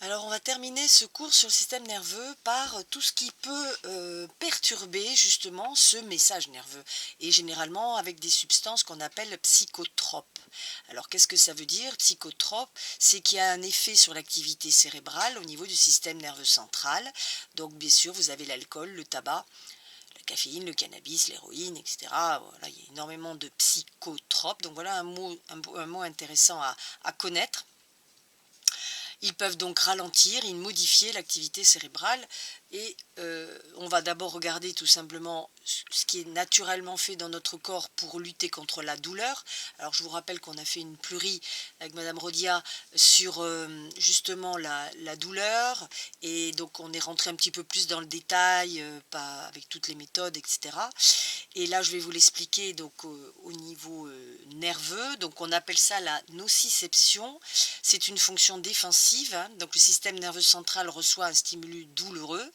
Alors, on va terminer ce cours sur le système nerveux par tout ce qui peut perturber justement ce message nerveux, et généralement avec des substances qu'on appelle psychotropes. Alors, qu'est-ce que ça veut dire, psychotrope? C'est qu'il y a un effet sur l'activité cérébrale au niveau du système nerveux central. Donc, bien sûr, vous avez l'alcool, le tabac, la caféine, le cannabis, l'héroïne, etc. Voilà, il y a énormément de psychotropes. Donc, voilà un mot intéressant à connaître. Ils peuvent donc ralentir et modifier l'activité cérébrale, et on va d'abord regarder tout simplement ce qui est naturellement fait dans notre corps pour lutter contre la douleur. Alors, je vous rappelle qu'on a fait une plurie avec Madame Rodia sur justement la douleur, et donc on est rentré un petit peu plus dans le détail, pas avec toutes les méthodes, etc. Et là, je vais vous l'expliquer donc au niveau nerveux. Donc, on appelle ça la nociception. C'est une fonction défensive, hein. Donc, le système nerveux central reçoit un stimulus douloureux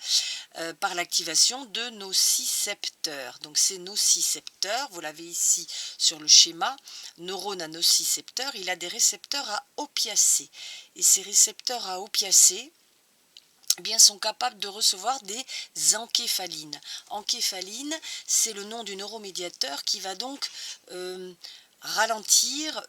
par l'activation de nocicepteurs. Donc, ces nocicepteurs, vous l'avez ici sur le schéma, neurone à nocicepteur, il a des récepteurs à opiacés. Et ces récepteurs à opiacés, eh bien, sont capables de recevoir des encéphalines. Encéphaline, c'est le nom du neuromédiateur qui va donc ralentir,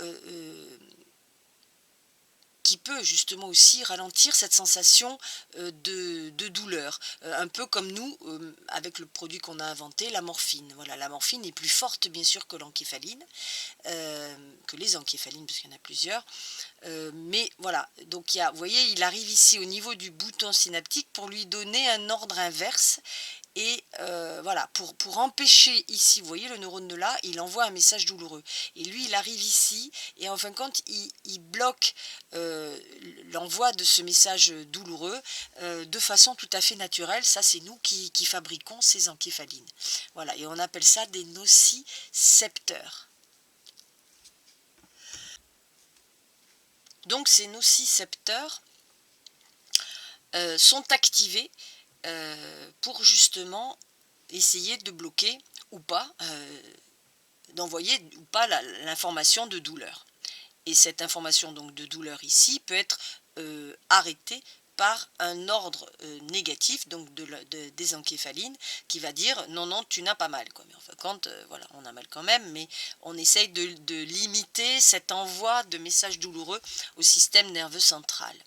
qui peut justement aussi ralentir cette sensation de douleur. Un peu comme nous, avec le produit qu'on a inventé, la morphine. Voilà, la morphine est plus forte bien sûr que l'encéphaline, que les encéphalines, parce qu'il y en a plusieurs. Mais voilà, donc vous voyez, il arrive ici au niveau du bouton synaptique pour lui donner un ordre inverse. Et voilà, pour empêcher ici, vous voyez le neurone de là, il envoie un message douloureux. Et lui, il arrive ici, et en fin de compte, il bloque l'envoi de ce message douloureux de façon tout à fait naturelle. Ça, c'est nous qui fabriquons ces encéphalines. Voilà, et on appelle ça des nocicepteurs. Donc, ces nocicepteurs sont activés pour justement essayer de bloquer ou pas, d'envoyer ou pas l'information de douleur. Et cette information donc de douleur ici peut être arrêtée par un ordre négatif, donc des encéphalines, qui va dire non, non, tu n'as pas mal, quoi. Mais en fin de compte, voilà, on a mal quand même, mais on essaye de limiter cet envoi de messages douloureux au système nerveux central.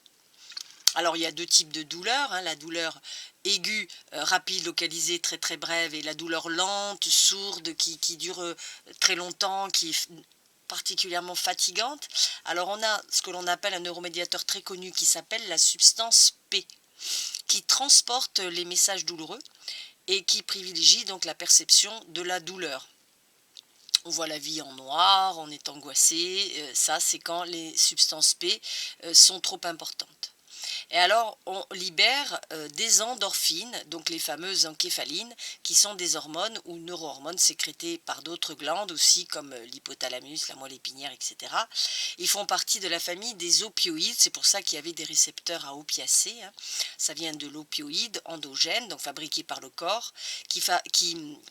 Alors, il y a deux types de douleurs, hein, la douleur aiguë, rapide, localisée, très très brève, et la douleur lente, sourde, qui dure très longtemps, qui est particulièrement fatigante. Alors, on a ce que l'on appelle un neuromédiateur très connu qui s'appelle la substance P, qui transporte les messages douloureux et qui privilégie donc la perception de la douleur. On voit la vie en noir, on est angoissé, ça c'est quand les substances P sont trop importantes. Et alors, on libère des endorphines, donc les fameuses encéphalines, qui sont des hormones ou neurohormones sécrétées par d'autres glandes aussi, comme l'hypothalamus, la moelle épinière, etc. Ils font partie de la famille des opioïdes, c'est pour ça qu'il y avait des récepteurs à opiacés, hein. Ça vient de l'opioïde endogène, donc fabriqué par le corps, qui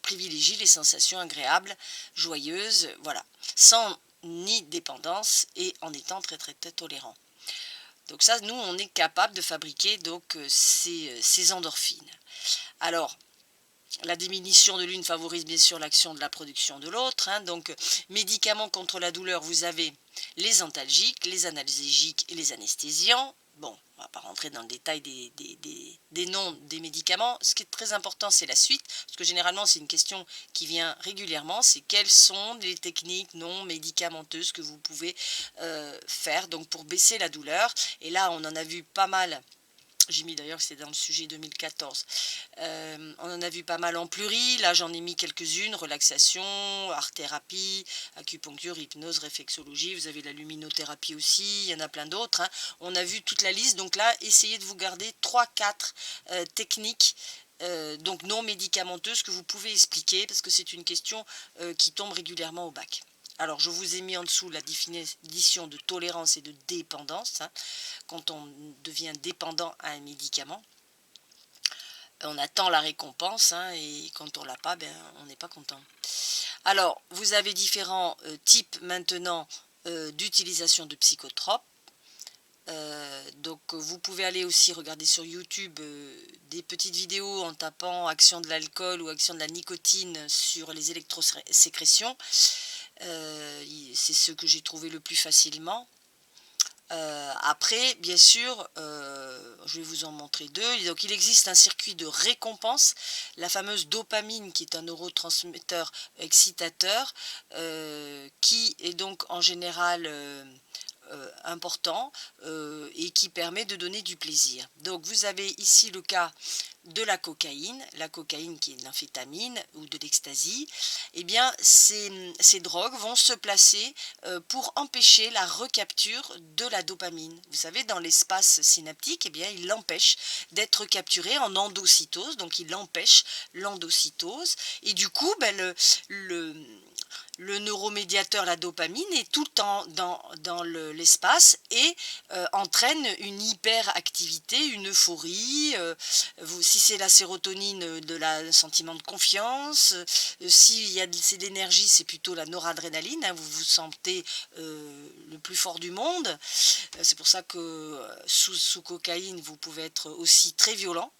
privilégie les sensations agréables, joyeuses, voilà, sans ni dépendance et en étant très très, très tolérant. Donc ça, nous, on est capable de fabriquer donc ces endorphines. Alors, la diminution de l'une favorise bien sûr l'action de la production de l'autre, hein. Donc, médicaments contre la douleur, vous avez les antalgiques, les analgésiques et les anesthésiants. Bon, on ne va pas rentrer dans le détail des noms des médicaments. Ce qui est très important, c'est la suite, parce que généralement, c'est une question qui vient régulièrement, c'est quelles sont les techniques non médicamenteuses que vous pouvez faire donc pour baisser la douleur. Et là, on en a vu pas mal. J'ai mis d'ailleurs que c'est dans le sujet 2014. On en a vu pas mal en pluri. Là, j'en ai mis quelques-unes. Relaxation, art-thérapie, acupuncture, hypnose, réflexologie. Vous avez la luminothérapie aussi. Il y en a plein d'autres, hein. On a vu toute la liste. Donc là, essayez de vous garder 3-4 techniques donc non médicamenteuses que vous pouvez expliquer, parce que c'est une question qui tombe régulièrement au bac. Alors, je vous ai mis en dessous la définition de tolérance et de dépendance, hein. Quand on devient dépendant à un médicament, on attend la récompense, hein, et quand on l'a pas, ben, on n'est pas content. Alors, vous avez différents types maintenant d'utilisation de psychotropes. Donc vous pouvez aller aussi regarder sur YouTube des petites vidéos en tapant action de l'alcool ou action de la nicotine sur les électrosécrétions. C'est ce que j'ai trouvé le plus facilement. Après, bien sûr, je vais vous en montrer deux. Donc, il existe un circuit de récompense, la fameuse dopamine, qui est un neurotransmetteur excitateur, qui est donc en général important et qui permet de donner du plaisir. Donc, vous avez ici le cas de la cocaïne qui est de l'amphétamine ou de l'ecstasy. Eh bien, ces drogues vont se placer pour empêcher la recapture de la dopamine. Vous savez, dans l'espace synaptique, eh bien, il l'empêche d'être capturé en endocytose, donc il empêche l'endocytose. Et du coup, ben, le neuromédiateur, la dopamine, est tout le temps dans l'espace et entraîne une hyperactivité, une euphorie. Si c'est la sérotonine, un sentiment de confiance. C'est de l'énergie, c'est plutôt la noradrénaline. Vous vous sentez le plus fort du monde. C'est pour ça que sous cocaïne, vous pouvez être aussi très violent.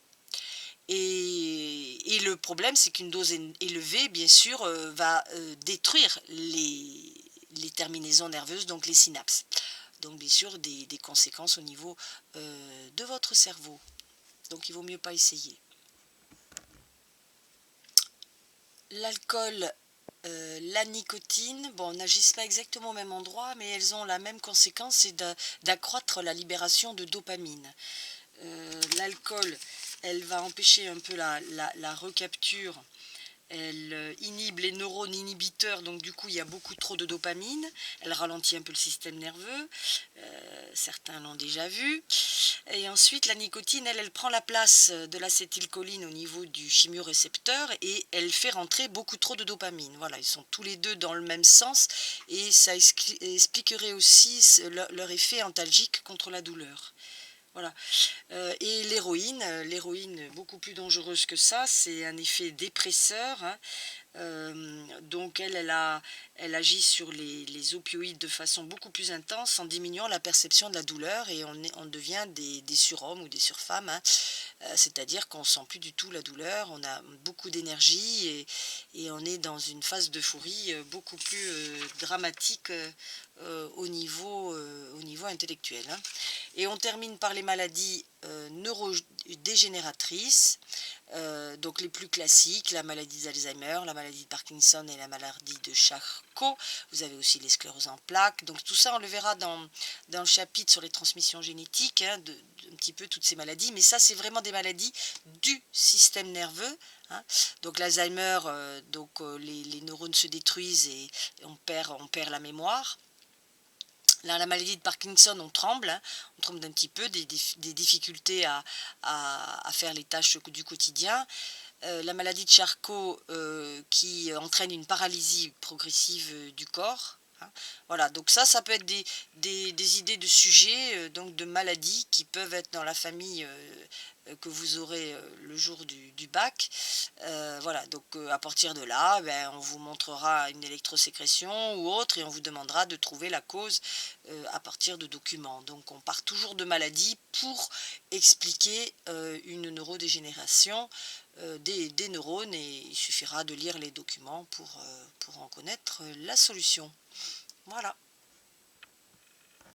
Et le problème, c'est qu'une dose élevée, bien sûr, va détruire les terminaisons nerveuses, donc les synapses. Donc, bien sûr, des conséquences au niveau de votre cerveau. Donc, il vaut mieux pas essayer. L'alcool, la nicotine, bon, n'agissent pas exactement au même endroit, mais elles ont la même conséquence, c'est d'accroître la libération de dopamine. L'alcool, elle va empêcher un peu la recapture, elle inhibe les neurones inhibiteurs, donc du coup il y a beaucoup trop de dopamine, elle ralentit un peu le système nerveux, certains l'ont déjà vu. Et ensuite la nicotine, elle prend la place de l'acétylcholine au niveau du chimiorécepteur et elle fait rentrer beaucoup trop de dopamine. Voilà, ils sont tous les deux dans le même sens et ça expliquerait aussi leur effet antalgique contre la douleur. Voilà. Et l'héroïne beaucoup plus dangereuse que ça, c'est un effet dépresseur, hein. Donc elle agit sur les opioïdes de façon beaucoup plus intense en diminuant la perception de la douleur et on devient des surhommes ou des surfemmes, hein. C'est-à-dire qu'on ne sent plus du tout la douleur, on a beaucoup d'énergie et on est dans une phase d'euphorie beaucoup plus dramatique au niveau intellectuel, hein. Et on termine par les maladies neurodégénératrices, donc les plus classiques, la maladie d'Alzheimer, la maladie de Parkinson et la maladie de Charcot. Vous avez aussi les scléroses en plaques. Donc tout ça, on le verra dans le chapitre sur les transmissions génétiques, hein, un petit peu toutes ces maladies. Mais ça, c'est vraiment des maladies du système nerveux, hein. Donc l'Alzheimer, les neurones se détruisent et on perd la mémoire. Là, la maladie de Parkinson, on tremble, hein, on tremble d'un petit peu, des difficultés à faire les tâches du quotidien. La maladie de Charcot qui entraîne une paralysie progressive du corps, hein. Voilà, donc ça peut être des idées de sujets, donc de maladies qui peuvent être dans la famille que vous aurez le jour du bac. Voilà, donc à partir de là, ben, on vous montrera une électrosécrétion ou autre et on vous demandera de trouver la cause à partir de documents. Donc on part toujours de maladies pour expliquer une neurodégénération des neurones et il suffira de lire les documents pour en connaître la solution. Voilà.